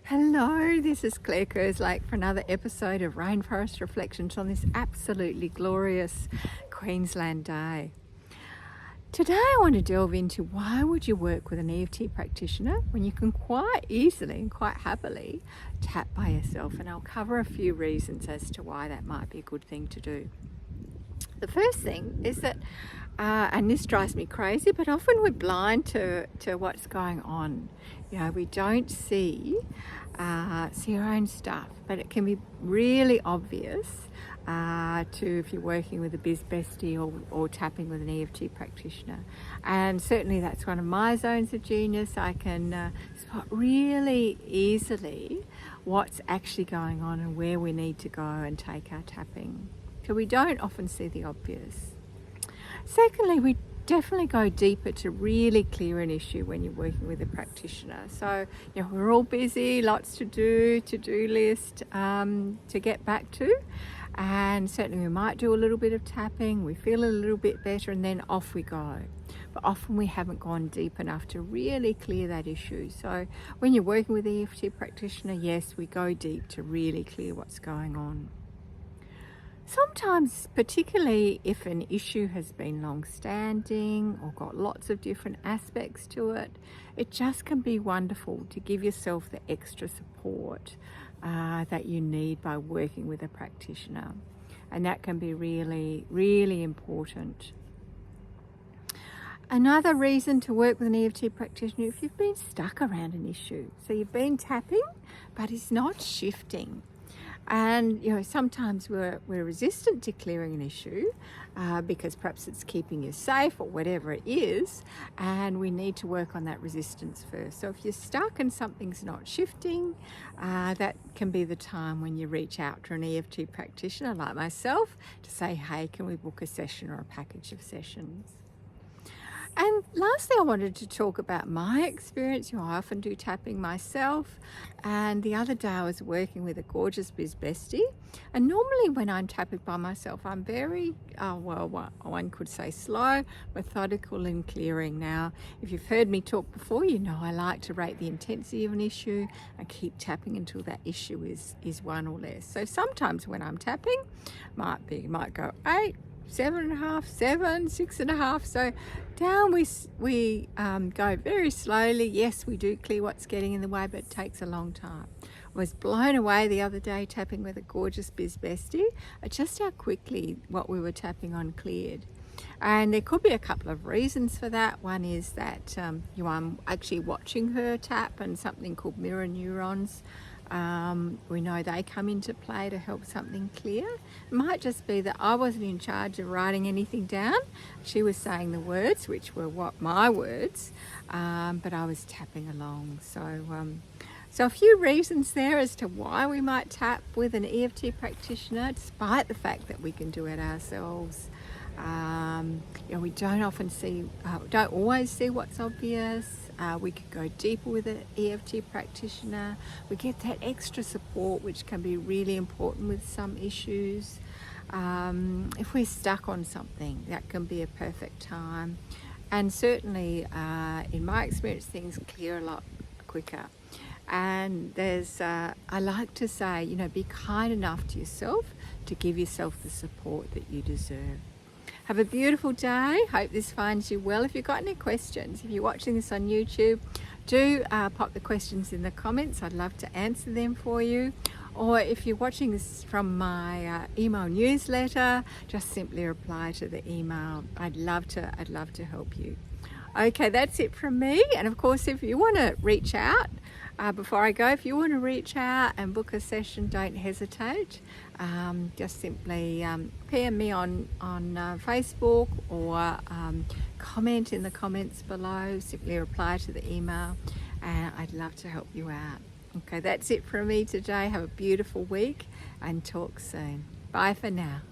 Hello, this is Claire Kerslake for another episode of Rainforest Reflections on this absolutely glorious Queensland day. Today I want to delve into why would you work with an EFT practitioner when you can quite easily and quite happily tap by yourself, and I'll cover a few reasons as to why that might be a good thing to do. The first thing is that, and this drives me crazy, but often we're blind to what's going on. You know, we don't see our own stuff, but it can be really obvious if you're working with a biz bestie or tapping with an EFT practitioner. And certainly that's one of my zones of genius. I can spot really easily what's actually going on and where we need to go and take our tapping. So we don't often see the obvious. Secondly, we definitely go deeper to really clear an issue when you're working with a practitioner. So, you know, we're all busy, lots to do, to-do list to get back to. And certainly we might do a little bit of tapping, we feel a little bit better, and then off we go. But often we haven't gone deep enough to really clear that issue. So when you're working with an EFT practitioner, yes, we go deep to really clear what's going on. Sometimes, particularly if an issue has been long-standing or got lots of different aspects to it, it just can be wonderful to give yourself the extra support that you need by working with a practitioner. And that can be really, really important. Another reason to work with an EFT practitioner, if you've been stuck around an issue. So you've been tapping, but it's not shifting. And you know, sometimes we're resistant to clearing an issue because perhaps it's keeping you safe or whatever it is, and we need to work on that resistance first. So if you're stuck and something's not shifting, that can be the time when you reach out to an EFT practitioner like myself to say, hey, can we book a session or a package of sessions? And lastly, I wanted to talk about my experience. You know, I often do tapping myself, and the other day I was working with a gorgeous biz bestie, and normally when I'm tapping by myself, I'm very, one could say slow, methodical in clearing. Now, if you've heard me talk before, you know I like to rate the intensity of an issue and keep tapping until that issue is one or less. So sometimes when I'm tapping, might go 8, 7.5, 7, 6.5. So down we go very slowly. Yes, we do clear what's getting in the way, but it takes a long time. I was blown away the other day tapping with a gorgeous biz bestie at just how quickly what we were tapping on cleared. And there could be a couple of reasons for that. One is that I'm actually watching her tap, and something called mirror neurons. We know they come into play to help something clear. It might just be that I wasn't in charge of writing anything down. She was saying the words, which were my words, but I was tapping along. So a few reasons there as to why we might tap with an EFT practitioner, despite the fact that we can do it ourselves. We don't always see what's obvious. We could go deeper with an EFT practitioner. We get that extra support, which can be really important with some issues. If we're stuck on something, that can be a perfect time. And certainly, in my experience, things clear a lot quicker. And I like to say, be kind enough to yourself to give yourself the support that you deserve. Have a beautiful day. Hope this finds you well. If you've got any questions, if you're watching this on YouTube, do pop the questions in the comments. I'd love to answer them for you. Or if you're watching this from my email newsletter, just simply reply to the email. I'd love to help you. Okay, that's it from me. And of course, if you want to reach out, before I go, if you want to reach out and book a session, don't hesitate. Just simply PM me on Facebook, or comment in the comments below. Simply reply to the email, and I'd love to help you out. Okay, that's it from me today. Have a beautiful week and talk soon. Bye for now.